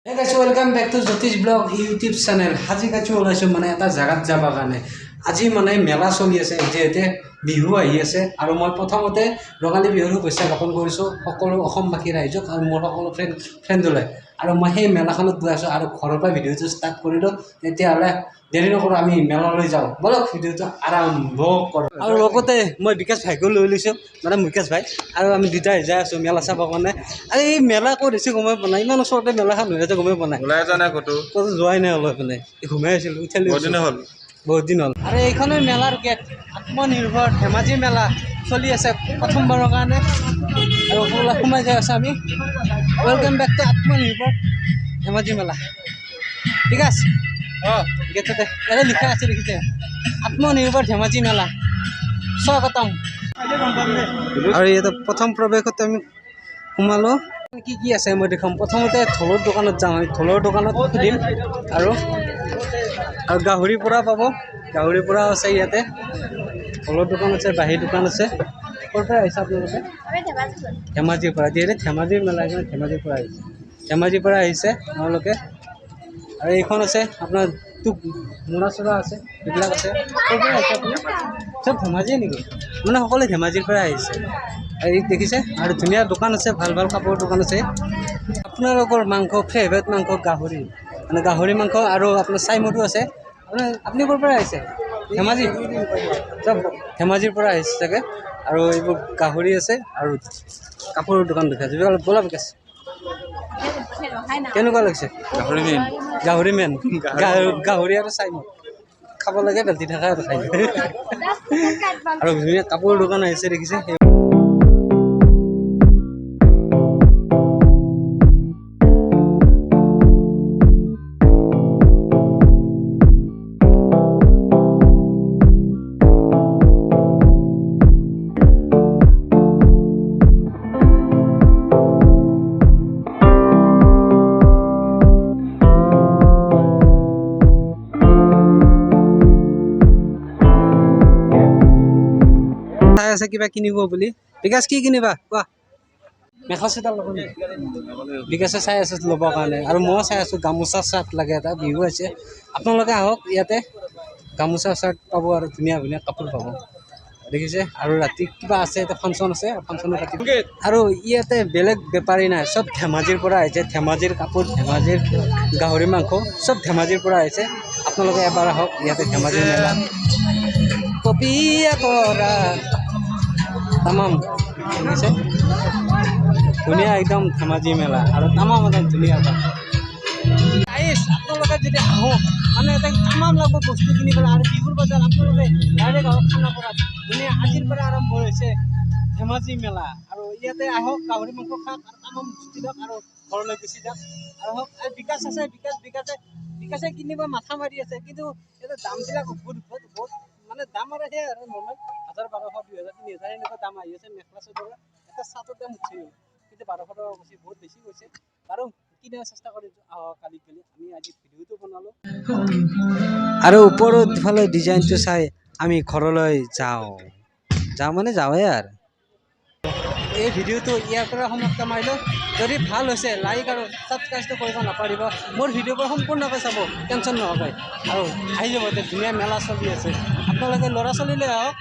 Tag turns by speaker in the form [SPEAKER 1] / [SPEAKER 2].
[SPEAKER 1] Hey guys, welcome back to Jyotish Blog YouTube channel. আজি কাছে ওলাইছো মানে এটা জায়গাত যাবা কাৰণে আজি মানে মেলা চলি আছে যেতে বিহু আহি আছে আৰু মই প্ৰথমতে ৰঙালী বিহুৰ শুভেচ্ছা জ্ঞাপন কৰিছো সকলো অসমবাসী ৰাইজক আৰু মোৰ সকলো ফ্ৰেণ্ডলৈ আৰু মই সেই মেলাখনত গৈ আছো আৰু ঘৰৰ পৰা ভিডিঅ'টো ষ্টাৰ্ট কৰিলো তেতিয়াহ'লে দেৰি নকৰো আমি মেলালৈ যাওঁ বলক ভিডিঅ'টো আৰম্ভ কৰো আৰু লগতে মই বিকাশ ভাইকো লৈ লৈছো মানে বিকাশ ভাই আৰু আমি দুটাই যাই আছো মেলা চাবৰ কাৰণে আৰু এই মেলা ক'ত হৈছে গমে পোৱা নাই ইমান ওচৰতে মেলাখন হৈ আছে গমে পোৱা নাই
[SPEAKER 2] ওলাই যোৱা নাই ক'তো
[SPEAKER 1] যোৱাই নাই অলপ মানে ঘুমাই আছিলো উঠালি বহুত দিন হ'ল আৰু এইখনেই মেলাৰ গেট আত্মনিৰ্ভৰ ধেমাজি মেলা চলি আছে প্ৰথমবাৰৰ কাৰণে আৰু সোমাই যাই আছো আমি ৱেলকাম বেক টু আত্মনিৰ্ভৰ ধেমাজি মেলা ঠিক আছে গেটতে ইয়াতে লিখা আছে দেখিছে আত্মনিৰ্ভৰ ধেমাজি মেলা স্বাগতম আৰু ইয়াতে প্ৰথম প্ৰৱেশতে আমি সোমালো কি কি আছে মই দেখাম প্ৰথমতে ঢোলৰ দোকানত যাম আমি ঢোলৰ দোকানত সুধিম আৰু গাহৰি পোৰা পাব গাহৰি পোৰা আছে ইয়াতে ঢোলৰ দোকান আছে বাঁহী দোকান আছে ক'ৰ পৰা আহিছে আপোনালোকে ধেমাজিৰ পৰা যিহেতু ধেমাজিৰ মেলা এইখন ধেমাজিৰ পৰা আহিছে আপোনালোকে আৰু এইখন আছে আপোনাৰ মোনা চোৰা আছে এইবিলাক আছে ক'ৰ পৰা আহিছে আপুনি চব ধেমাজিয়ে নেকি মানে সকলোৱে ধেমাজিৰ পৰা আহিছে এই দেখিছে আৰু ধুনীয়া দোকান আছে ভাল ভাল কাপোৰৰ দোকান আছে আপোনালোকৰ মাংস ফেভাৰেট মাংস গাহৰি মানে গাহৰি মাংস আৰু আপোনাৰ চাইমদো আছে আপুনি ক'ৰ পৰা আহিছে ধেমাজি চব ধেমাজিৰ পৰা আহিছে চাগে আৰু এইবোৰ গাহৰি আছে আৰু কাপোৰৰ দোকান দেখাইছে ব'লা বিকাশ কেনেকুৱা লাগিছে গাহৰি মেন গাহৰি আৰু চাইমদ খাব লাগে বেলটি থকা আৰু খাই আৰু ধুনীয়া কাপোৰৰ দোকান আহিছে দেখিছে আছে কিবা কিনিব বুলি বিকাশ কি কিনিবা কোৱা মেখেলা চাদৰ ল'ব বিকাশে চাই আছে ল'বৰ কাৰণে আৰু মই চাই আছোঁ গামোচা চাৰ্ট লাগে এটা বিহু আছে আপোনালোকে আহক ইয়াতে গামোচা চাৰ্ট পাব আৰু ধুনীয়া ধুনীয়া কাপোৰ পাব দেখিছে আৰু ৰাতি কিবা আছে এটা ফাংচন আছে ফাংচনৰ পাতিব আৰু ইয়াতে বেলেগ বেপাৰী নাই চব ধেমাজিৰ পৰা আহিছে ধেমাজিৰ কাপোৰ ধেমাজিৰ গাহৰি মাংস চব ধেমাজিৰ পৰা আহিছে আপোনালোকে এবাৰ আহক ইয়াতে ধেমাজিৰ মেলা কবিয়া কৰা তামাম দেখিছে ধুনীয়া একদম ধেমাজি মেলা আৰু তামাম একদম ধুনীয়া আপোনালোকে যদি আহক মানে এটা তামাম লাগব বস্তু কিনি পেলাই আৰু বিহুৰ বজাৰ আপোনালোকে ডাইৰেক্ট আহক খানাপাৰাত ধুনীয়া আজিৰ পৰা আৰম্ভ হৈছে ধেমাজি মেলা আৰু ইয়াতে আহক গাহৰি মাংস খাওক আৰু তামাম বস্তু দিয়ক আৰু ঘৰলৈ গুচি যাওক আৰু হওক আৰু বিকাশ আছে বিকাশে কিনিব মাথা মাৰি আছে কিন্তু ইয়াতে দামবিলাক বহুত মানে দাম আৰু সেই আৰু নৰ্মেল 1200 2000 3000 এনেকুৱা দাম আহি আছে মেখেলা চাদৰ এটা চাদৰ দাম উঠি গ'ল কিন্তু 1200 টকা গৈছে বহুত বেছি গৈছে বাৰু কিনাৰ চেষ্টা কৰিছোঁ কালি আমি আজি ভিডিঅ'টো বনালোঁ আৰু ওপৰত ফালে ডিজাইনটো চাই আমি ঘৰলৈ যাওঁ মানে যাওঁৱে আৰু এই ভিডিঅ'টো ইয়াৰ পৰা সমাপ্ত মাৰিলোঁ যদি ভাল হৈছে লাইক আৰু ছাবস্ক্ৰাইবটো কৰিব নাপাহৰিব মোৰ ভিডিঅ'বোৰ সম্পূৰ্ণকৈ চাব টেনশ্যন নহ'ব আৰু আহি যাব এতিয়া ধুনীয়া মেলা চলি আছে আপোনালোকে ল'ৰা ছোৱালীলৈ আহক